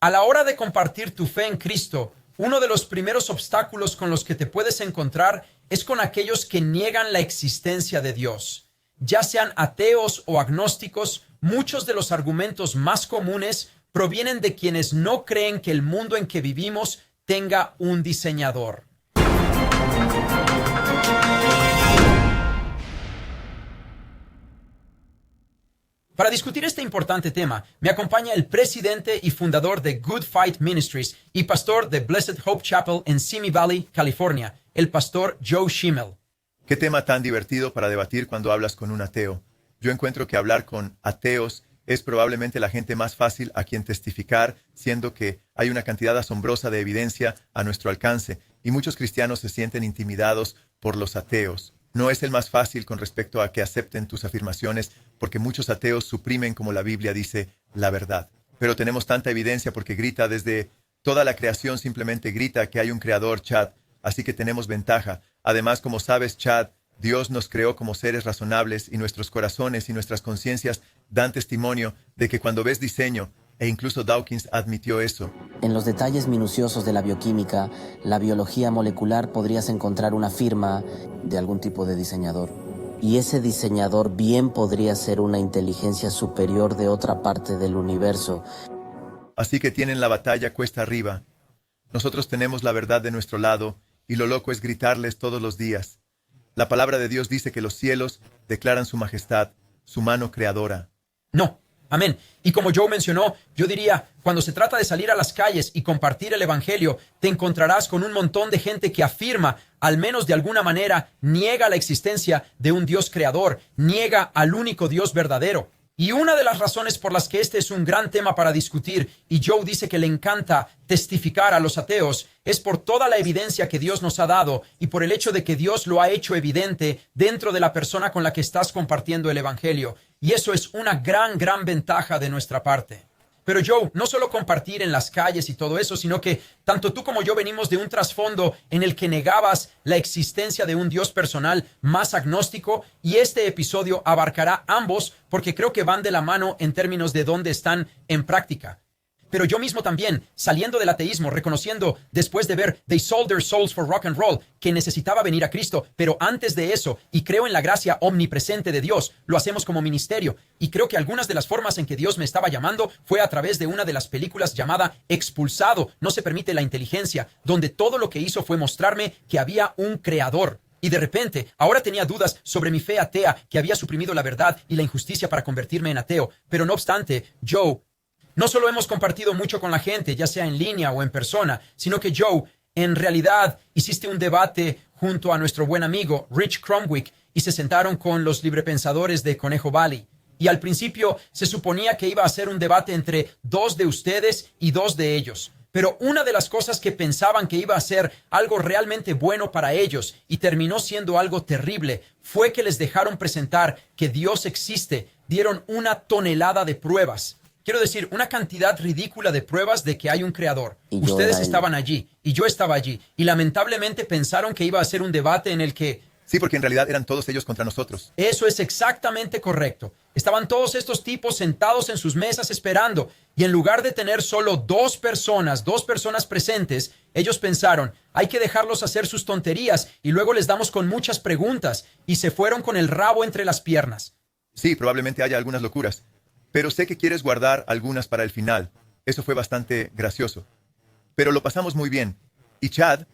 A la hora de compartir tu fe en Cristo, uno de los primeros obstáculos con los que te puedes encontrar es con aquellos que niegan la existencia de Dios. Ya sean ateos o agnósticos, muchos de los argumentos más comunes provienen de quienes no creen que el mundo en que vivimos tenga un diseñador. Para discutir este importante tema, me acompaña el presidente y fundador de Good Fight Ministries y pastor de Blessed Hope Chapel en Simi Valley, California, el pastor Joe Schimmel. ¿Qué tema tan divertido para debatir cuando hablas con un ateo? Yo encuentro que hablar con ateos es probablemente la gente más fácil a quien testificar, siendo que hay una cantidad asombrosa de evidencia a nuestro alcance, y muchos cristianos se sienten intimidados por los ateos. No es el más fácil con respecto a que acepten tus afirmaciones, porque muchos ateos suprimen, como la Biblia dice, la verdad. Pero tenemos tanta evidencia porque grita desde toda la creación, simplemente grita que hay un creador, Chad. Así que tenemos ventaja. Además, como sabes, Chad, Dios nos creó como seres razonables y nuestros corazones y nuestras conciencias dan testimonio de que cuando ves diseño, e incluso Dawkins admitió eso. En los detalles minuciosos de la bioquímica, la biología molecular, podrías encontrar una firma de algún tipo de diseñador. Y ese diseñador bien podría ser una inteligencia superior de otra parte del universo. Así que tienen la batalla cuesta arriba. Nosotros tenemos la verdad de nuestro lado, y lo loco es gritarles todos los días. La palabra de Dios dice que los cielos declaran su majestad, su mano creadora. No. Amén. Y como Joe mencionó, yo diría, cuando se trata de salir a las calles y compartir el evangelio, te encontrarás con un montón de gente que afirma, al menos de alguna manera, niega la existencia de un Dios creador, niega al único Dios verdadero. Y una de las razones por las que este es un gran tema para discutir, y Joe dice que le encanta testificar a los ateos, es por toda la evidencia que Dios nos ha dado y por el hecho de que Dios lo ha hecho evidente dentro de la persona con la que estás compartiendo el evangelio. Y eso es una gran ventaja de nuestra parte. Pero Joe, no solo compartir en las calles y todo eso, sino que tanto tú como yo venimos de un trasfondo en el que negabas la existencia de un Dios personal más agnóstico, y este episodio abarcará ambos porque creo que van de la mano en términos de dónde están en práctica. Pero yo mismo también, saliendo del ateísmo, reconociendo después de ver They Sold Their Souls for Rock and Roll, que necesitaba venir a Cristo, pero antes de eso, y creo en la gracia omnipresente de Dios, lo hacemos como ministerio, y creo que algunas de las formas en que Dios me estaba llamando fue a través de una de las películas llamada Expulsado, no se permite la inteligencia, donde todo lo que hizo fue mostrarme que había un creador. Y de repente, ahora tenía dudas sobre mi fe atea, que había suprimido la verdad y la injusticia para convertirme en ateo. Pero no obstante, Joe, no solo hemos compartido mucho con la gente, ya sea en línea o en persona, sino que Joe, en realidad, hiciste un debate junto a nuestro buen amigo Rich Cromwick y se sentaron con los librepensadores de Conejo Valley. Y al principio se suponía que iba a ser un debate entre dos de ustedes y dos de ellos. Pero una de las cosas que pensaban que iba a ser algo realmente bueno para ellos y terminó siendo algo terrible fue que les dejaron presentar que Dios existe. Dieron una tonelada de pruebas. Quiero decir, una cantidad ridícula de pruebas de que hay un creador. Ustedes estaban allí y yo estaba allí. Y lamentablemente pensaron que iba a ser un debate en el que... Sí, porque en realidad eran todos ellos contra nosotros. Eso es exactamente correcto. Estaban todos estos tipos sentados en sus mesas esperando. Y en lugar de tener solo dos personas presentes, ellos pensaron, hay que dejarlos hacer sus tonterías y luego les damos con muchas preguntas. Y se fueron con el rabo entre las piernas. Sí, probablemente haya algunas locuras. Pero sé que quieres guardar algunas para el final. Eso fue bastante gracioso. Pero lo pasamos muy bien. Y Chad,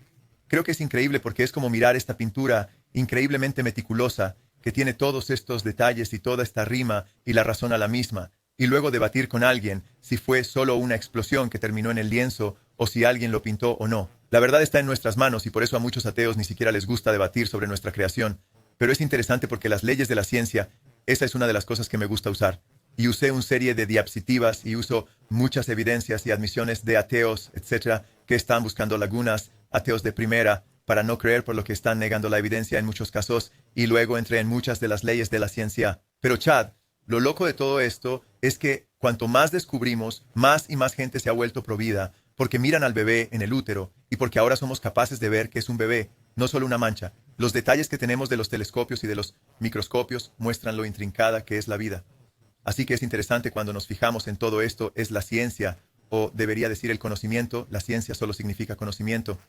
creo que es increíble porque es como mirar esta pintura increíblemente meticulosa que tiene todos estos detalles y toda esta rima y la razón a la misma. Y luego debatir con alguien si fue solo una explosión que terminó en el lienzo o si alguien lo pintó o no. La verdad está en nuestras manos y por eso a muchos ateos ni siquiera les gusta debatir sobre nuestra creación. Pero es interesante porque las leyes de la ciencia, esa es una de las cosas que me gusta usar. Y usé una serie de diapositivas y uso muchas evidencias y admisiones de ateos, etcétera, que están buscando lagunas, ateos de primera, para no creer por lo que están negando la evidencia en muchos casos, y luego entré en muchas de las leyes de la ciencia. Pero Chad, lo loco de todo esto es que cuanto más descubrimos, más y más gente se ha vuelto provida, porque miran al bebé en el útero, y porque ahora somos capaces de ver que es un bebé, no solo una mancha. Los detalles que tenemos de los telescopios y de los microscopios muestran lo intrincada que es la vida. Así que es interesante cuando nos fijamos en todo esto, es la ciencia, o debería decir el conocimiento. La ciencia solo significa conocimiento.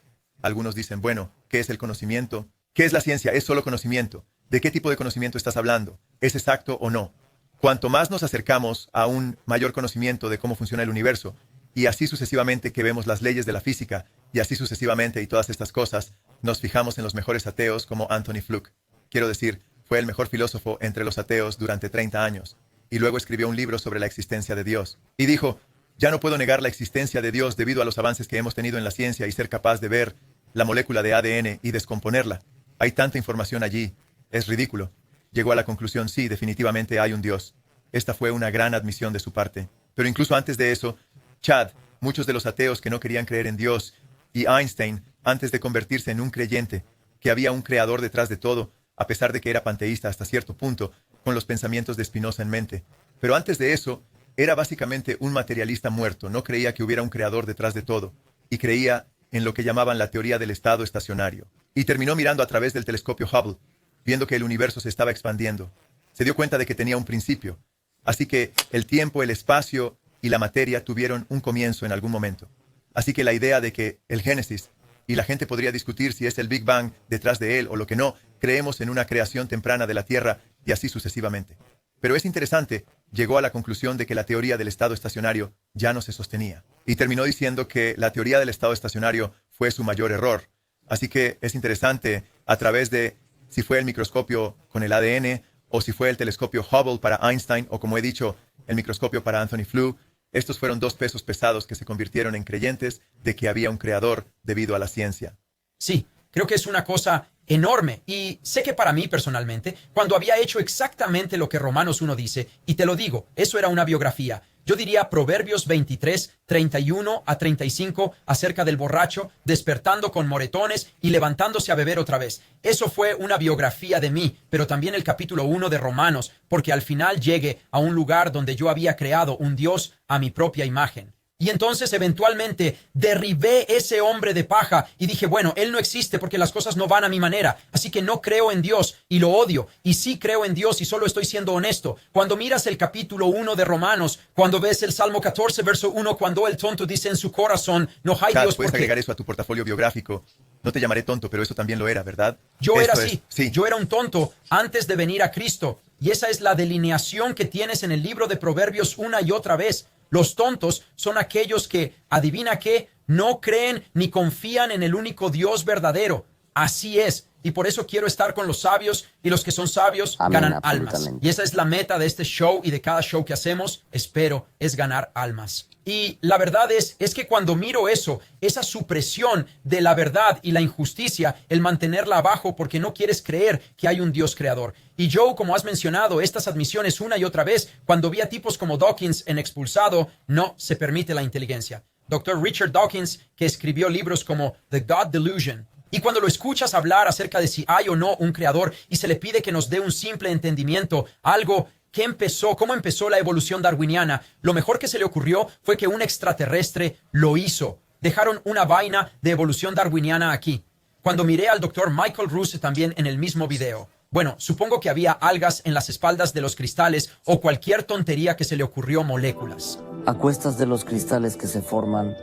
Algunos dicen, bueno, ¿qué es el conocimiento? ¿Qué es la ciencia? Es solo conocimiento. ¿De qué tipo de conocimiento estás hablando? ¿Es exacto o no? Cuanto más nos acercamos a un mayor conocimiento de cómo funciona el universo, y así sucesivamente que vemos las leyes de la física, y así sucesivamente y todas estas cosas, nos fijamos en los mejores ateos como Anthony Fluke. Quiero decir, fue el mejor filósofo entre los ateos durante 30 años, y luego escribió un libro sobre la existencia de Dios. Y dijo, ya no puedo negar la existencia de Dios debido a los avances que hemos tenido en la ciencia y ser capaz de ver la molécula de ADN y descomponerla. Hay tanta información allí. Es ridículo. Llegó a la conclusión, sí, definitivamente hay un Dios. Esta fue una gran admisión de su parte. Pero incluso antes de eso, Chad, muchos de los ateos que no querían creer en Dios, y Einstein, antes de convertirse en un creyente, que había un creador detrás de todo, a pesar de que era panteísta hasta cierto punto, con los pensamientos de Spinoza en mente. Pero antes de eso, era básicamente un materialista muerto. No creía que hubiera un creador detrás de todo, y creía en lo que llamaban la teoría del estado estacionario. Y terminó mirando a través del telescopio Hubble, viendo que el universo se estaba expandiendo. Se dio cuenta de que tenía un principio. Así que el tiempo, el espacio y la materia tuvieron un comienzo en algún momento. Así que la idea de que el Génesis, y la gente podría discutir si es el Big Bang detrás de él o lo que no, creemos en una creación temprana de la Tierra y así sucesivamente. Pero es interesante, llegó a la conclusión de que la teoría del estado estacionario ya no se sostenía. Y terminó diciendo que la teoría del estado estacionario fue su mayor error. Así que es interesante, a través de si fue el microscopio con el ADN, o si fue el telescopio Hubble para Einstein, o como he dicho, el microscopio para Anthony Flew, estos fueron dos pesos pesados que se convirtieron en creyentes de que había un creador debido a la ciencia. Sí, creo que es una cosa enorme. Y sé que para mí personalmente, cuando había hecho exactamente lo que Romanos 1 dice, y te lo digo, eso era una biografía. Yo diría Proverbios 23, 31 a 35 acerca del borracho, despertando con moretones y levantándose a beber otra vez. Eso fue una biografía de mí, pero también el capítulo 1 de Romanos, porque al final llegué a un lugar donde yo había creado un Dios a mi propia imagen. Y entonces eventualmente derribé ese hombre de paja y dije, bueno, él no existe porque las cosas no van a mi manera. Así que no creo en Dios y lo odio. Y sí creo en Dios y solo estoy siendo honesto. Cuando miras el capítulo 1 de Romanos, cuando ves el Salmo 14, verso 1, cuando el tonto dice en su corazón, no hay Dios puedes porque... agregar eso a tu portafolio biográfico. No te llamaré tonto, pero eso también lo era, ¿verdad? Yo era Esto así. sí. Yo era un tonto antes de venir a Cristo. Y esa es la delineación que tienes en el libro de Proverbios una y otra vez. Los tontos son aquellos que, adivina qué, no creen ni confían en el único Dios verdadero. Así es. Y por eso quiero estar con los sabios, y los que son sabios ganan almas. Y esa es la meta de este show y de cada show que hacemos, espero, es ganar almas. Y la verdad es que cuando miro eso, esa supresión de la verdad y la injusticia, el mantenerla abajo porque no quieres creer que hay un Dios creador. Y Joe, como has mencionado, estas admisiones una y otra vez, cuando vi a tipos como Dawkins en Expulsado, no se permite la inteligencia. Dr. Richard Dawkins, que escribió libros como The God Delusion. Y cuando lo escuchas hablar acerca de si hay o no un creador y se le pide que nos dé un simple entendimiento, algo que empezó, cómo empezó la evolución darwiniana, lo mejor que se le ocurrió fue que un extraterrestre lo hizo. Dejaron una vaina de evolución darwiniana aquí. Cuando miré al Dr. Michael Ruse también en el mismo video, bueno, supongo que había algas en las espaldas de los cristales o cualquier tontería que se le ocurrió, moléculas. A cuestas de los cristales que se forman.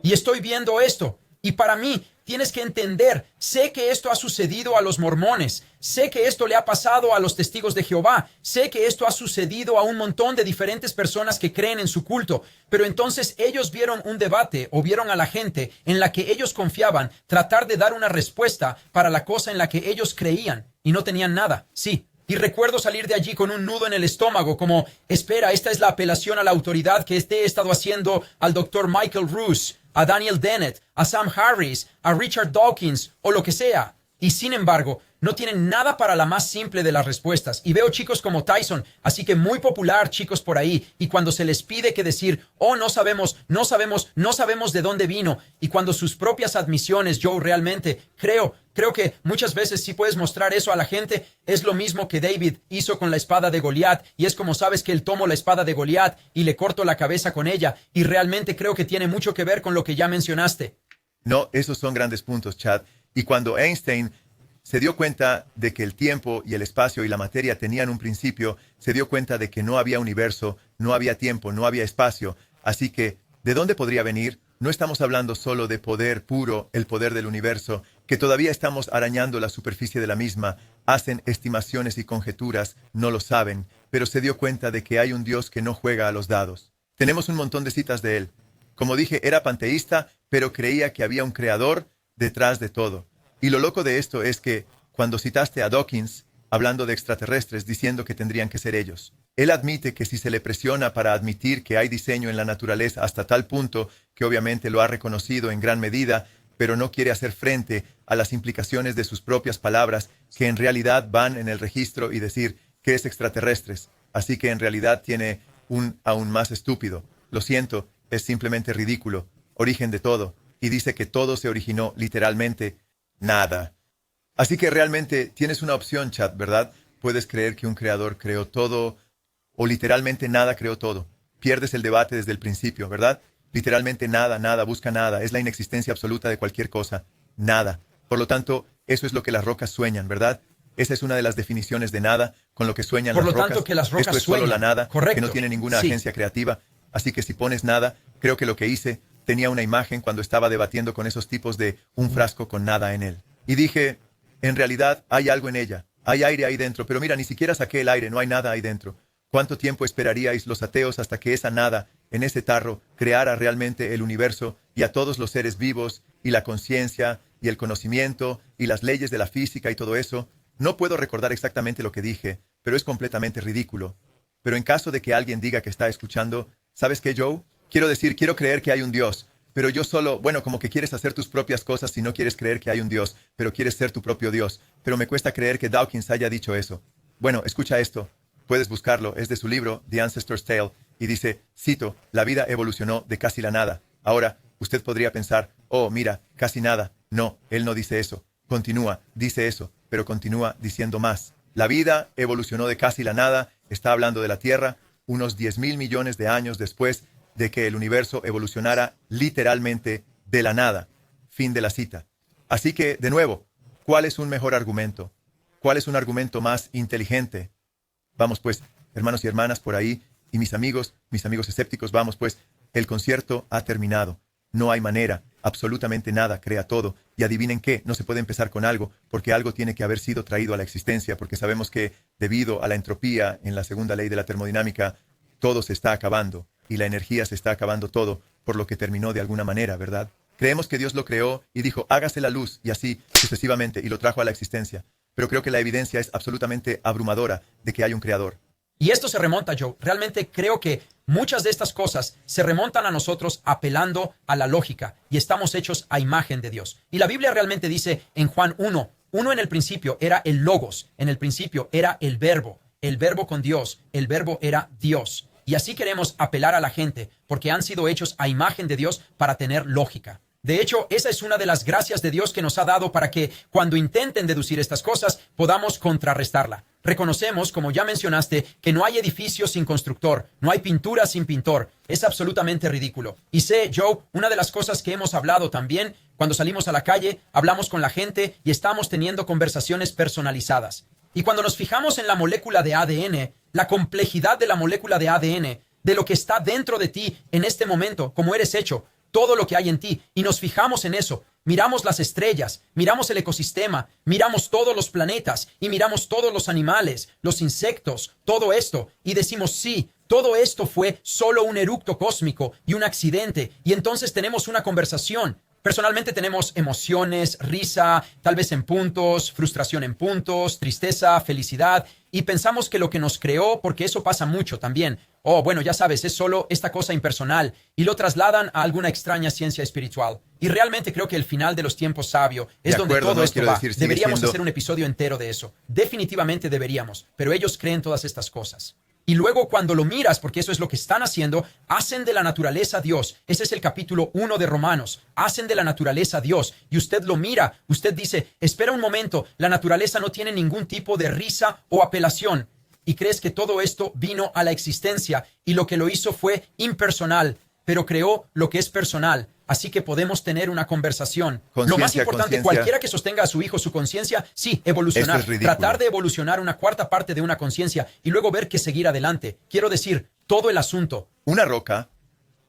Y estoy viendo esto. Y para mí, tienes que entender, sé que esto ha sucedido a los mormones, sé que esto le ha pasado a los testigos de Jehová, sé que esto ha sucedido a un montón de diferentes personas que creen en su culto, pero entonces ellos vieron un debate o vieron a la gente en la que ellos confiaban tratar de dar una respuesta para la cosa en la que ellos creían y no tenían nada, sí. Y recuerdo salir de allí con un nudo en el estómago, como, espera, esta es la apelación a la autoridad que he estado haciendo al Dr. Michael Ruse, a Daniel Dennett, a Sam Harris, a Richard Dawkins, o lo que sea. Y sin embargo, no tienen nada para la más simple de las respuestas. Y veo chicos como Tyson, así que muy popular chicos por ahí. Y cuando se les pide que decir, oh, no sabemos de dónde vino. Y cuando sus propias admisiones, yo realmente creo que muchas veces si puedes mostrar eso a la gente, es lo mismo que David hizo con la espada de Goliat. Y es como sabes que él tomó la espada de Goliat y le cortó la cabeza con ella. Y realmente creo que tiene mucho que ver con lo que ya mencionaste. No, esos son grandes puntos, Chad. Y cuando Einstein se dio cuenta de que el tiempo y el espacio y la materia tenían un principio, se dio cuenta de que no había universo, no había tiempo, no había espacio. Así que ¿De dónde podría venir? No estamos hablando solo de poder puro, el poder del universo, que todavía estamos arañando la superficie de la misma, hacen estimaciones y conjeturas, no lo saben, pero se dio cuenta de que hay un Dios que no juega a los dados. Tenemos un montón de citas de él. Como dije, era panteísta, pero creía que había un creador detrás de todo. Y lo loco de esto es que, cuando citaste a Dawkins, hablando de extraterrestres, diciendo que tendrían que ser ellos, él admite que si se le presiona para admitir que hay diseño en la naturaleza hasta tal punto, que obviamente lo ha reconocido en gran medida, pero no quiere hacer frente a las implicaciones de sus propias palabras, que en realidad van en el registro y decir que es extraterrestres. Así que en realidad tiene un aún más estúpido. Lo siento, es simplemente ridículo. Origen de todo. Y dice que todo se originó literalmente nada. Así que realmente tienes una opción, Chad, ¿verdad? Puedes creer que un creador creó todo o literalmente nada creó todo. Pierdes el debate desde el principio, ¿verdad? Literalmente nada, nada, busca nada. Es la inexistencia absoluta de cualquier cosa. Nada. Por lo tanto, eso es lo que las rocas sueñan, ¿verdad? Esa es una de las definiciones de nada, con lo que sueñan las rocas. Por lo tanto, que las rocas Esto es sueñan. solo la nada, Correcto. que no tiene ninguna agencia creativa. Así que si pones nada, creo que lo que hice tenía una imagen cuando estaba debatiendo con esos tipos de un frasco con nada en él. Y dije, en realidad hay algo en ella. Hay aire ahí dentro, pero mira, ni siquiera saqué el aire, no hay nada ahí dentro. ¿Cuánto tiempo esperaríais los ateos hasta que esa nada, en ese tarro, creara realmente el universo y a todos los seres vivos, y la conciencia, y el conocimiento, y las leyes de la física y todo eso? No puedo recordar exactamente lo que dije, pero es completamente ridículo. Pero en caso de que alguien diga que está escuchando, ¿sabes qué, Joe? Quiero creer que hay un Dios, pero yo solo, como que quieres hacer tus propias cosas si no quieres creer que hay un Dios, pero quieres ser tu propio Dios. Pero me cuesta creer que Dawkins haya dicho eso. Bueno, escucha esto. Puedes buscarlo, es de su libro, The Ancestor's Tale, y dice, cito, la vida evolucionó de casi la nada. Ahora, usted podría pensar, oh, mira, casi nada. No, él no dice eso. Continúa, dice eso, pero continúa diciendo más. La vida evolucionó de casi la nada, está hablando de la Tierra, unos 10,000 millones de años después de que el universo evolucionara literalmente de la nada. Fin de la cita. Así que, de nuevo, ¿cuál es un mejor argumento? ¿Cuál es un argumento más inteligente? Vamos pues, hermanos y hermanas por ahí, y mis amigos escépticos, vamos pues, el concierto ha terminado. No hay manera, absolutamente nada crea todo. Y adivinen qué, no se puede empezar con algo, porque algo tiene que haber sido traído a la existencia, porque sabemos que, debido a la entropía en la segunda ley de la termodinámica, todo se está acabando, y la energía se está acabando todo, por lo que terminó de alguna manera, ¿verdad? Creemos que Dios lo creó y dijo, hágase la luz, y así sucesivamente, y lo trajo a la existencia. Pero creo que la evidencia es absolutamente abrumadora de que hay un creador. Y esto se remonta, Joe. Realmente creo que muchas de estas cosas se remontan a nosotros apelando a la lógica y estamos hechos a imagen de Dios. Y la Biblia realmente dice en Juan 1, en el principio era el Logos, en el principio era el Verbo con Dios, el Verbo era Dios. Y así queremos apelar a la gente porque han sido hechos a imagen de Dios para tener lógica. De hecho, esa es una de las gracias de Dios que nos ha dado para que cuando intenten deducir estas cosas podamos contrarrestarla. Reconocemos, como ya mencionaste, que no hay edificio sin constructor, no hay pintura sin pintor. Es absolutamente ridículo. Y sé, Joe, una de las cosas que hemos hablado también, cuando salimos a la calle, hablamos con la gente y estamos teniendo conversaciones personalizadas. Y cuando nos fijamos en la molécula de ADN, la complejidad de la molécula de ADN, de lo que está dentro de ti en este momento, como eres hecho, todo lo que hay en ti, y nos fijamos en eso, miramos las estrellas, miramos el ecosistema, miramos todos los planetas, y miramos todos los animales, los insectos, todo esto, y decimos sí, todo esto fue solo un eructo cósmico y un accidente, y entonces tenemos una conversación. Personalmente tenemos emociones, risa, tal vez en puntos, frustración en puntos, tristeza, felicidad, y pensamos que lo que nos creó, porque eso pasa mucho también, ya sabes, es solo esta cosa impersonal, y lo trasladan a alguna extraña ciencia espiritual. Y realmente creo que el final de los tiempos sabio es donde todo esto va. Deberíamos hacer un episodio entero de eso. Definitivamente deberíamos, pero ellos creen todas estas cosas. Y luego cuando lo miras, porque eso es lo que están haciendo, hacen de la naturaleza Dios. Ese es el capítulo 1 de Romanos. Hacen de la naturaleza Dios. Y usted lo mira, usted dice, espera un momento, la naturaleza no tiene ningún tipo de risa o apelación. Y crees que todo esto vino a la existencia y lo que lo hizo fue impersonal, pero creó lo que es personal. Así que podemos tener una conversación. Lo más importante, cualquiera que sostenga a su hijo su conciencia, sí, evolucionar. Tratar de evolucionar una cuarta parte de una conciencia y luego ver que seguir adelante. Quiero decir, todo el asunto. Una roca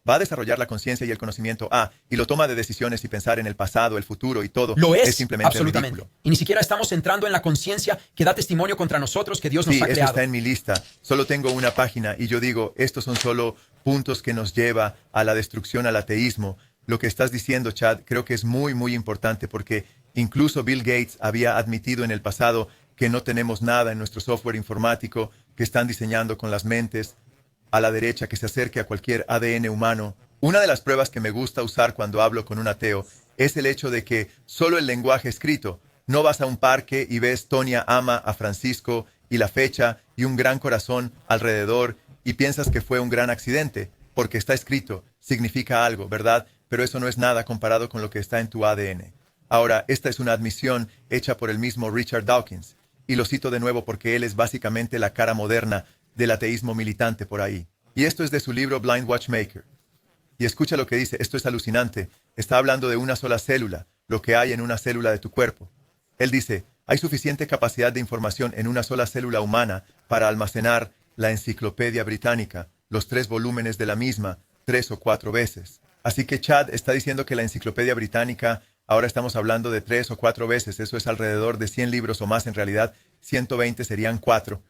Va a desarrollar la conciencia y el conocimiento y lo toma de decisiones y pensar en el pasado, el futuro y todo. Lo es simplemente absolutamente. ridículo. Y ni siquiera estamos entrando en la conciencia que da testimonio contra nosotros que Dios nos Sí, ha eso creado. está en mi lista. Solo tengo una página y yo digo, estos son solo puntos que nos lleva a la destrucción, al ateísmo. Lo que estás diciendo, Chad, creo que es muy, muy importante porque incluso Bill Gates había admitido en el pasado que no tenemos nada en nuestro software informático que están diseñando con las mentes a la derecha que se acerque a cualquier ADN humano. Una de las pruebas que me gusta usar cuando hablo con un ateo es el hecho de que solo el lenguaje escrito. No vas a un parque y ves Tonia ama a Francisco y la fecha y un gran corazón alrededor y piensas que fue un gran accidente, porque está escrito, significa algo, ¿verdad? Pero eso no es nada comparado con lo que está en tu ADN. Ahora, esta es una admisión hecha por el mismo Richard Dawkins, y lo cito de nuevo porque él es básicamente la cara moderna del ateísmo militante por ahí. Y esto es de su libro Blind Watchmaker. Y escucha lo que dice, esto es alucinante. Está hablando de una sola célula, lo que hay en una célula de tu cuerpo. Él dice, hay suficiente capacidad de información en una sola célula humana para almacenar la Enciclopedia Británica, los 3 volúmenes de la misma, 3 o 4 veces. Así que Chad está diciendo que la Enciclopedia Británica, ahora estamos hablando de 3 o 4 veces, eso es alrededor de 100 libros o más, en realidad 120 serían 4.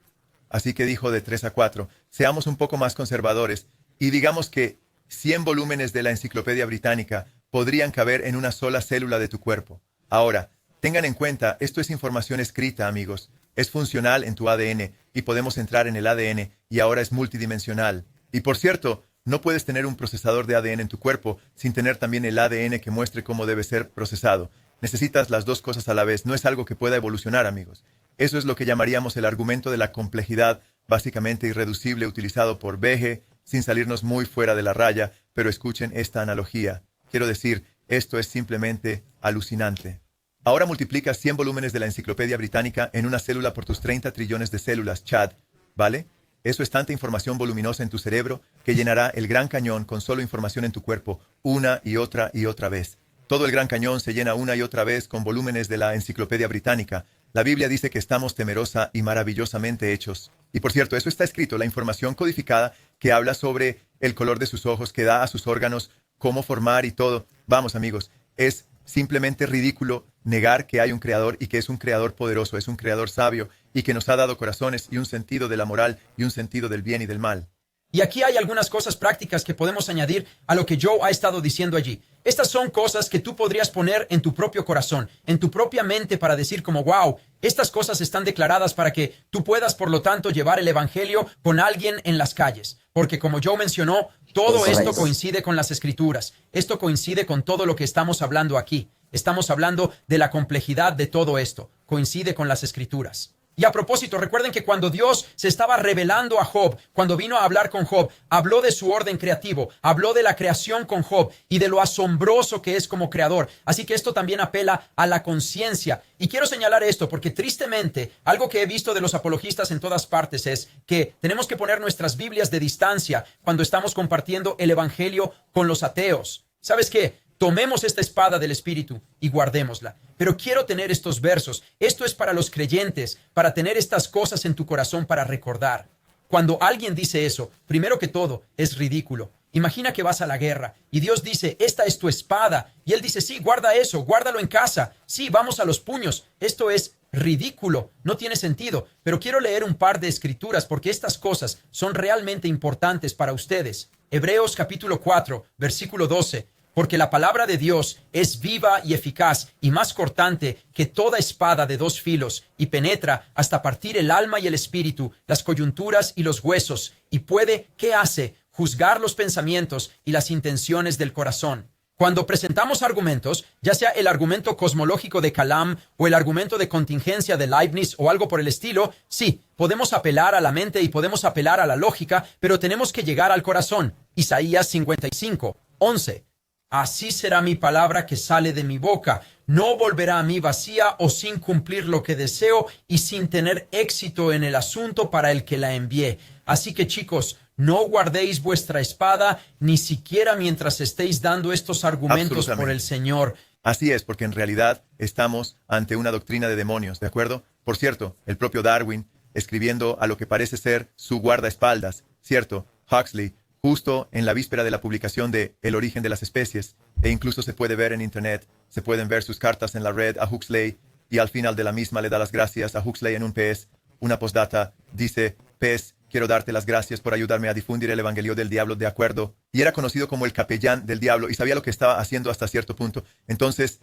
Así que dijo de 3 a 4. Seamos un poco más conservadores y digamos que 100 volúmenes de la Enciclopedia Británica podrían caber en una sola célula de tu cuerpo. Ahora, tengan en cuenta, esto es información escrita, amigos. Es funcional en tu ADN y podemos entrar en el ADN y ahora es multidimensional. Y por cierto, no puedes tener un procesador de ADN en tu cuerpo sin tener también el ADN que muestre cómo debe ser procesado. Necesitas las dos cosas a la vez. No es algo que pueda evolucionar, amigos. Eso es lo que llamaríamos el argumento de la complejidad, básicamente irreducible, utilizado por Behe, sin salirnos muy fuera de la raya, pero escuchen esta analogía. Quiero decir, esto es simplemente alucinante. Ahora multiplica 100 volúmenes de la Enciclopedia Británica en una célula por tus 30 trillones de células, Chad, ¿vale? Eso es tanta información voluminosa en tu cerebro que llenará el Gran Cañón con solo información en tu cuerpo, una y otra vez. Todo el Gran Cañón se llena una y otra vez con volúmenes de la Enciclopedia Británica. La Biblia dice que estamos temerosa y maravillosamente hechos. Y por cierto, eso está escrito, la información codificada que habla sobre el color de sus ojos, que da a sus órganos cómo formar y todo. Vamos, amigos, es simplemente ridículo negar que hay un creador y que es un creador poderoso, es un creador sabio y que nos ha dado corazones y un sentido de la moral y un sentido del bien y del mal. Y aquí hay algunas cosas prácticas que podemos añadir a lo que Joe ha estado diciendo allí. Estas son cosas que tú podrías poner en tu propio corazón, en tu propia mente para decir como, wow, estas cosas están declaradas para que tú puedas, por lo tanto, llevar el evangelio con alguien en las calles. Porque como Joe mencionó, todo esto coincide con las escrituras. Esto coincide con todo lo que estamos hablando aquí. Estamos hablando de la complejidad de todo esto. Coincide con las escrituras. Y a propósito, recuerden que cuando Dios se estaba revelando a Job, cuando vino a hablar con Job, habló de su orden creativo, habló de la creación con Job y de lo asombroso que es como creador. Así que esto también apela a la conciencia. Y quiero señalar esto porque tristemente, algo que he visto de los apologistas en todas partes es que tenemos que poner nuestras Biblias de distancia cuando estamos compartiendo el evangelio con los ateos. ¿Sabes qué? Tomemos esta espada del Espíritu y guardémosla. Pero quiero tener estos versos. Esto es para los creyentes, para tener estas cosas en tu corazón para recordar. Cuando alguien dice eso, primero que todo, es ridículo. Imagina que vas a la guerra y Dios dice, esta es tu espada. Y Él dice, sí, guarda eso, guárdalo en casa. Sí, vamos a los puños. Esto es ridículo, no tiene sentido. Pero quiero leer un par de escrituras porque estas cosas son realmente importantes para ustedes. Hebreos capítulo 4, versículo 12. Porque la palabra de Dios es viva y eficaz y más cortante que toda espada de 2 filos y penetra hasta partir el alma y el espíritu, las coyunturas y los huesos, y puede, ¿qué hace? Juzgar los pensamientos y las intenciones del corazón. Cuando presentamos argumentos, ya sea el argumento cosmológico de Kalam o el argumento de contingencia de Leibniz o algo por el estilo, sí, podemos apelar a la mente y podemos apelar a la lógica, pero tenemos que llegar al corazón. Isaías 55, 11. Así será mi palabra que sale de mi boca. No volverá a mí vacía o sin cumplir lo que deseo y sin tener éxito en el asunto para el que la envié. Así que, chicos, no guardéis vuestra espada ni siquiera mientras estéis dando estos argumentos por el Señor. Así es, porque en realidad estamos ante una doctrina de demonios, ¿de acuerdo? Por cierto, el propio Darwin, escribiendo a lo que parece ser su guardaespaldas, ¿cierto? Huxley, justo en la víspera de la publicación de El origen de las especies, e incluso se puede ver en Internet, se pueden ver sus cartas en la red a Huxley, y al final de la misma le da las gracias a Huxley en un PS, una postdata, dice, PS, quiero darte las gracias por ayudarme a difundir el evangelio del diablo, de acuerdo. Y era conocido como el capellán del diablo y sabía lo que estaba haciendo hasta cierto punto. Entonces,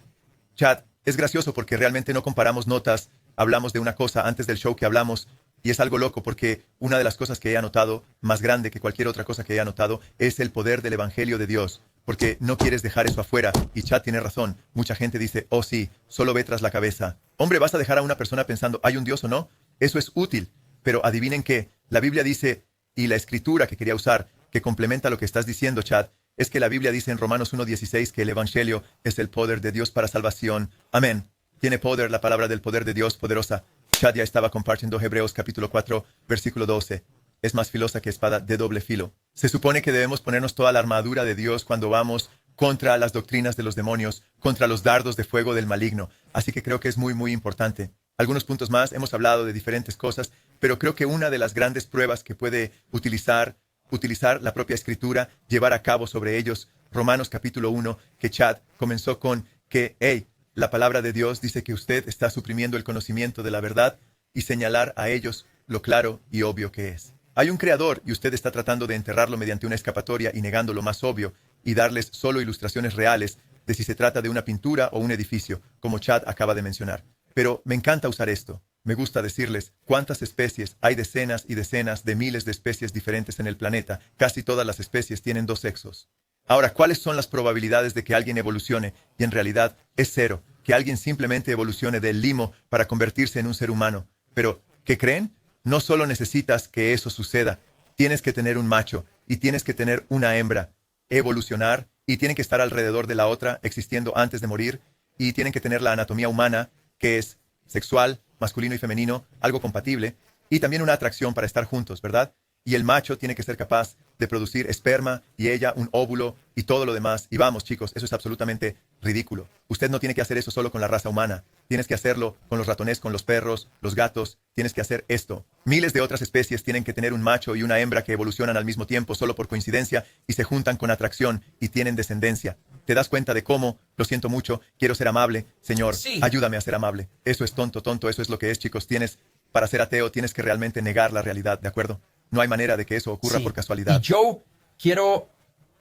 Chad, es gracioso porque realmente no comparamos notas, hablamos de una cosa antes del show que hablamos, y es algo loco porque una de las cosas que he anotado, más grande que cualquier otra cosa que he anotado, es el poder del evangelio de Dios. Porque no quieres dejar eso afuera, y Chad tiene razón. Mucha gente dice, oh sí, solo ve tras la cabeza. Hombre, ¿vas a dejar a una persona pensando, ¿hay un Dios o no? Eso es útil. Pero adivinen qué, la Biblia dice, y la escritura que quería usar, que complementa lo que estás diciendo, Chad, es que la Biblia dice en Romanos 1:16 que el evangelio es el poder de Dios para salvación. Amén. Tiene poder la palabra del poder de Dios poderosa. Chad ya estaba compartiendo Hebreos capítulo 4, versículo 12. Es más filosa que espada de doble filo. Se supone que debemos ponernos toda la armadura de Dios cuando vamos contra las doctrinas de los demonios, contra los dardos de fuego del maligno. Así que creo que es muy, muy importante. Algunos puntos más, hemos hablado de diferentes cosas, pero creo que una de las grandes pruebas que puede utilizar la propia escritura, llevar a cabo sobre ellos, Romanos capítulo 1, que Chad comenzó con que, hey, la palabra de Dios dice que usted está suprimiendo el conocimiento de la verdad y señalar a ellos lo claro y obvio que es. Hay un creador y usted está tratando de enterrarlo mediante una escapatoria y negando lo más obvio y darles solo ilustraciones reales de si se trata de una pintura o un edificio, como Chad acaba de mencionar. Pero me encanta usar esto. Me gusta decirles cuántas especies. Hay decenas y decenas de miles de especies diferentes en el planeta. Casi todas las especies tienen dos sexos. Ahora, ¿cuáles son las probabilidades de que alguien evolucione? Y en realidad es cero. Que alguien simplemente evolucione del limo para convertirse en un ser humano. Pero, ¿qué creen? No solo necesitas que eso suceda. Tienes que tener un macho y tienes que tener una hembra. Evolucionar y tienen que estar alrededor de la otra, existiendo antes de morir. Y tienen que tener la anatomía humana, que es sexual, masculino y femenino, algo compatible, y también una atracción para estar juntos, ¿verdad? Y el macho tiene que ser capaz de producir esperma y ella un óvulo y todo lo demás. Y vamos, chicos, eso es absolutamente ridículo. Usted no tiene que hacer eso solo con la raza humana. Tienes que hacerlo con los ratones, con los perros, los gatos. Tienes que hacer esto. Miles de otras especies tienen que tener un macho y una hembra que evolucionan al mismo tiempo solo por coincidencia y se juntan con atracción y tienen descendencia. ¿Te das cuenta de cómo? Lo siento mucho, quiero ser amable. Señor, Sí. ayúdame a ser amable. Eso es tonto, eso es lo que es, chicos. Para ser ateo, tienes que realmente negar la realidad, ¿de acuerdo? No hay manera de que eso ocurra Sí. por casualidad. Y Joe,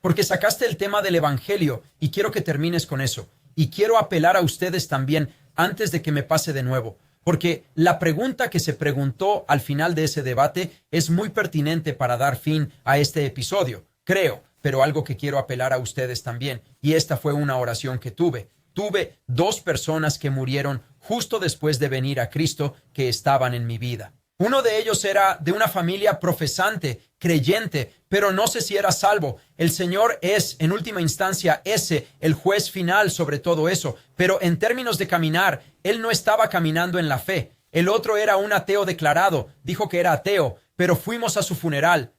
porque sacaste el tema del evangelio y quiero que termines con eso. Y quiero apelar a ustedes también antes de que me pase de nuevo. Porque la pregunta que se preguntó al final de ese debate es muy pertinente para dar fin a este episodio, creo, pero algo que quiero apelar a ustedes también. Y esta fue una oración que tuve. Tuve 2 personas que murieron justo después de venir a Cristo que estaban en mi vida. Uno de ellos era de una familia profesante, creyente, pero no sé si era salvo. El Señor es, en última instancia, el juez final sobre todo eso. Pero en términos de caminar, él no estaba caminando en la fe. El otro era un ateo declarado, dijo que era ateo, pero fuimos a su funeral.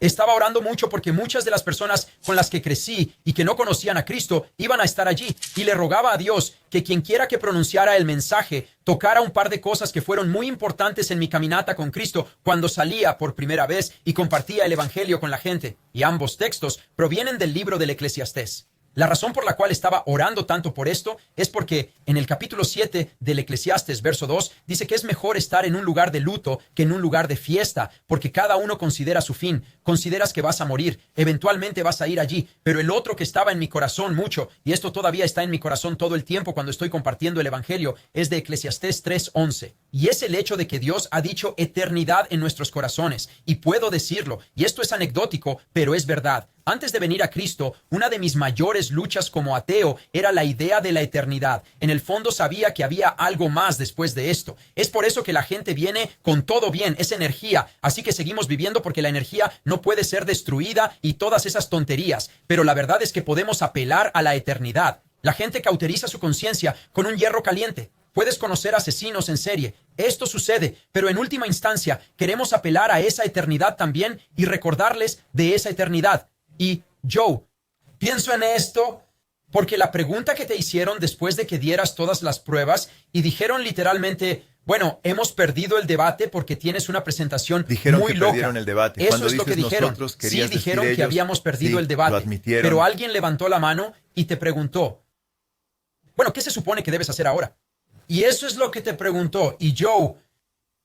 Estaba orando mucho porque muchas de las personas con las que crecí y que no conocían a Cristo iban a estar allí, y le rogaba a Dios que quien quiera que pronunciara el mensaje tocara un par de cosas que fueron muy importantes en mi caminata con Cristo cuando salía por primera vez y compartía el evangelio con la gente. Y ambos textos provienen del libro del Eclesiastés. La razón por la cual estaba orando tanto por esto es porque en el capítulo 7 del Eclesiastés, verso 2, dice que es mejor estar en un lugar de luto que en un lugar de fiesta, porque cada uno considera su fin. Consideras que vas a morir, eventualmente vas a ir allí, pero el otro que estaba en mi corazón mucho, y esto todavía está en mi corazón todo el tiempo cuando estoy compartiendo el evangelio, es de Eclesiastés 3:11. Y es el hecho de que Dios ha dicho eternidad en nuestros corazones, y puedo decirlo, y esto es anecdótico, pero es verdad. Antes de venir a Cristo, una de mis mayores luchas como ateo era la idea de la eternidad. En el fondo sabía que había algo más después de esto. Es por eso que la gente viene con todo bien, es energía. Así que seguimos viviendo porque la energía no puede ser destruida y todas esas tonterías. Pero la verdad es que podemos apelar a la eternidad. La gente cauteriza su conciencia con un hierro caliente. Puedes conocer asesinos en serie. Esto sucede, pero en última instancia queremos apelar a esa eternidad también y recordarles de esa eternidad. Y Joe, pienso en esto porque la pregunta que te hicieron después de que dieras todas las pruebas y dijeron literalmente, bueno, hemos perdido el debate porque tienes una presentación Dijeron muy que loca. perdieron el debate. Eso Cuando es lo que dices dijeron. nosotros, Sí, querías decir dijeron que ellos. habíamos perdido Sí, el debate. lo admitieron. Pero alguien levantó la mano y te preguntó, bueno, ¿qué se supone que debes hacer ahora? Y eso es lo que te preguntó. Y Joe,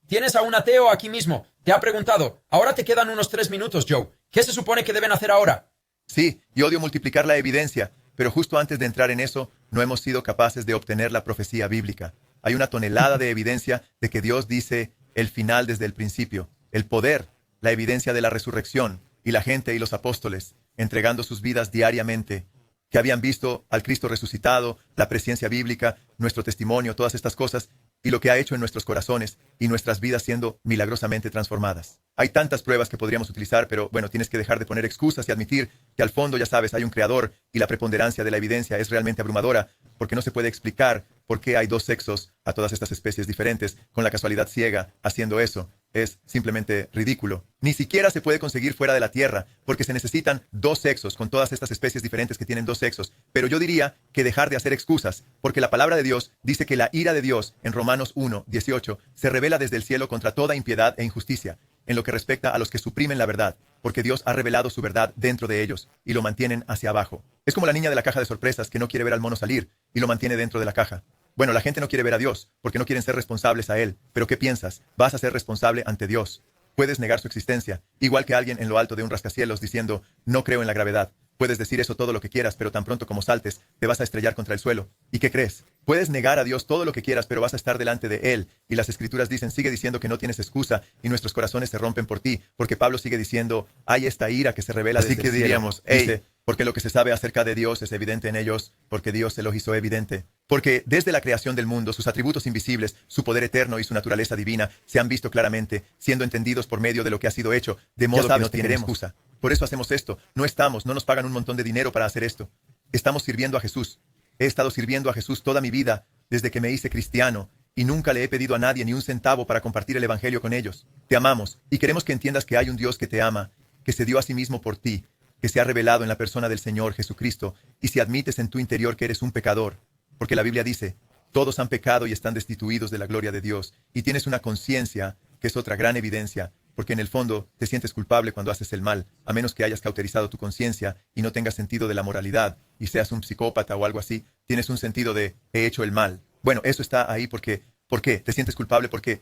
tienes a un ateo aquí mismo. Te ha preguntado, ahora te quedan unos 3 minutos, Joe. ¿Qué se supone que deben hacer ahora? Sí, y odio multiplicar la evidencia, pero justo antes de entrar en eso, no hemos sido capaces de obtener la profecía bíblica. Hay una tonelada de evidencia de que Dios dice el final desde el principio, el poder, la evidencia de la resurrección, y la gente y los apóstoles, entregando sus vidas diariamente, que habían visto al Cristo resucitado, la presencia bíblica, nuestro testimonio, todas estas cosas, y lo que ha hecho en nuestros corazones y nuestras vidas siendo milagrosamente transformadas. Hay tantas pruebas que podríamos utilizar, pero bueno, tienes que dejar de poner excusas y admitir que al fondo, ya sabes, hay un creador y la preponderancia de la evidencia es realmente abrumadora, porque no se puede explicar por qué hay 2 sexos a todas estas especies diferentes con la casualidad ciega haciendo eso. Es simplemente ridículo. Ni siquiera se puede conseguir fuera de la Tierra, porque se necesitan 2 sexos con todas estas especies diferentes que tienen 2 sexos. Pero yo diría que dejar de hacer excusas, porque la palabra de Dios dice que la ira de Dios, en Romanos 1:18, se revela desde el cielo contra toda impiedad e injusticia, en lo que respecta a los que suprimen la verdad, porque Dios ha revelado su verdad dentro de ellos y lo mantienen hacia abajo. Es como la niña de la caja de sorpresas que no quiere ver al mono salir y lo mantiene dentro de la caja. Bueno, la gente no quiere ver a Dios porque no quieren ser responsables a Él. Pero ¿qué piensas? Vas a ser responsable ante Dios. Puedes negar su existencia, igual que alguien en lo alto de un rascacielos diciendo, no creo en la gravedad. Puedes decir eso todo lo que quieras, pero tan pronto como saltes, te vas a estrellar contra el suelo. ¿Y qué crees? Puedes negar a Dios todo lo que quieras, pero vas a estar delante de Él. Y las Escrituras dicen, sigue diciendo que no tienes excusa, y nuestros corazones se rompen por ti, porque Pablo sigue diciendo, hay esta ira que se revela desde el cielo. Así que diríamos, dice, porque lo que se sabe acerca de Dios es evidente en ellos, porque Dios se lo hizo evidente. Porque desde la creación del mundo, sus atributos invisibles, su poder eterno y su naturaleza divina se han visto claramente, siendo entendidos por medio de lo que ha sido hecho, de modo que no tienen excusa. Por eso hacemos esto. No nos pagan un montón de dinero para hacer esto. Estamos sirviendo a Jesús. He estado sirviendo a Jesús toda mi vida, desde que me hice cristiano, y nunca le he pedido a nadie ni un centavo para compartir el Evangelio con ellos. Te amamos, y queremos que entiendas que hay un Dios que te ama, que se dio a sí mismo por ti, que se ha revelado en la persona del Señor Jesucristo, y si admites en tu interior que eres un pecador, porque la Biblia dice, todos han pecado y están destituidos de la gloria de Dios, y tienes una conciencia, que es otra gran evidencia, porque en el fondo te sientes culpable cuando haces el mal, a menos que hayas cauterizado tu conciencia y no tengas sentido de la moralidad, y seas un psicópata o algo así, tienes un sentido de, he hecho el mal. Bueno, eso está ahí porque, ¿por qué? ¿Te sientes culpable? Porque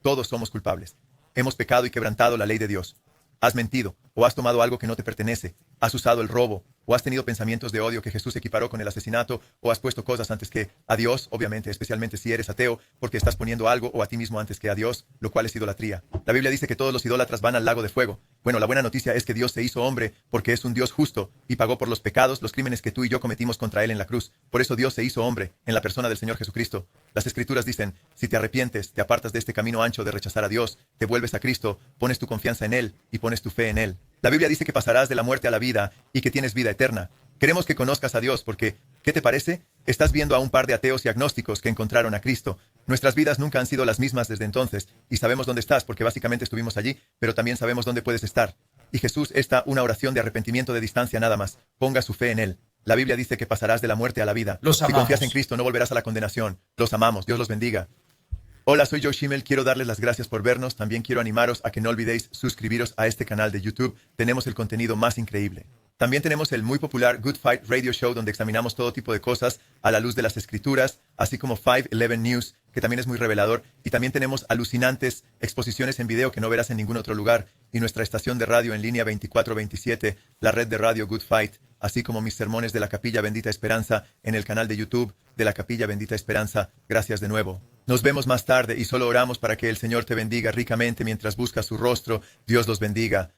todos somos culpables. Hemos pecado y quebrantado la ley de Dios. Has mentido, o has tomado algo que no te pertenece, has usado el robo, o has tenido pensamientos de odio que Jesús equiparó con el asesinato, o has puesto cosas antes que a Dios, obviamente, especialmente si eres ateo, porque estás poniendo algo o a ti mismo antes que a Dios, lo cual es idolatría. La Biblia dice que todos los idólatras van al lago de fuego. Bueno, la buena noticia es que Dios se hizo hombre porque es un Dios justo y pagó por los pecados, los crímenes que tú y yo cometimos contra Él en la cruz. Por eso Dios se hizo hombre en la persona del Señor Jesucristo. Las Escrituras dicen, si te arrepientes, te apartas de este camino ancho de rechazar a Dios, te vuelves a Cristo, pones tu confianza en Él y pones tu fe en Él. La Biblia dice que pasarás de la muerte a la vida y que tienes vida eterna. Queremos que conozcas a Dios porque, ¿qué te parece? Estás viendo a un par de ateos y agnósticos que encontraron a Cristo. Nuestras vidas nunca han sido las mismas desde entonces y sabemos dónde estás porque básicamente estuvimos allí, pero también sabemos dónde puedes estar. Y Jesús está una oración de arrepentimiento de distancia nada más. Ponga su fe en Él. La Biblia dice que pasarás de la muerte a la vida. Los Si amamos. confías en Cristo no volverás a la condenación. Los amamos. Dios los bendiga. Hola, soy Joe Schimmel. Quiero darles las gracias por vernos. También quiero animaros a que no olvidéis suscribiros a este canal de YouTube. Tenemos el contenido más increíble. También tenemos el muy popular Good Fight Radio Show, donde examinamos todo tipo de cosas a la luz de las Escrituras, así como 511 News, que también es muy revelador. Y también tenemos alucinantes exposiciones en video que no verás en ningún otro lugar. Y nuestra estación de radio en línea 24/27, la red de radio Good Fight, así como mis sermones de la Capilla Bendita Esperanza en el canal de YouTube de la Capilla Bendita Esperanza. Gracias de nuevo. Nos vemos más tarde y solo oramos para que el Señor te bendiga ricamente mientras buscas su rostro. Dios los bendiga.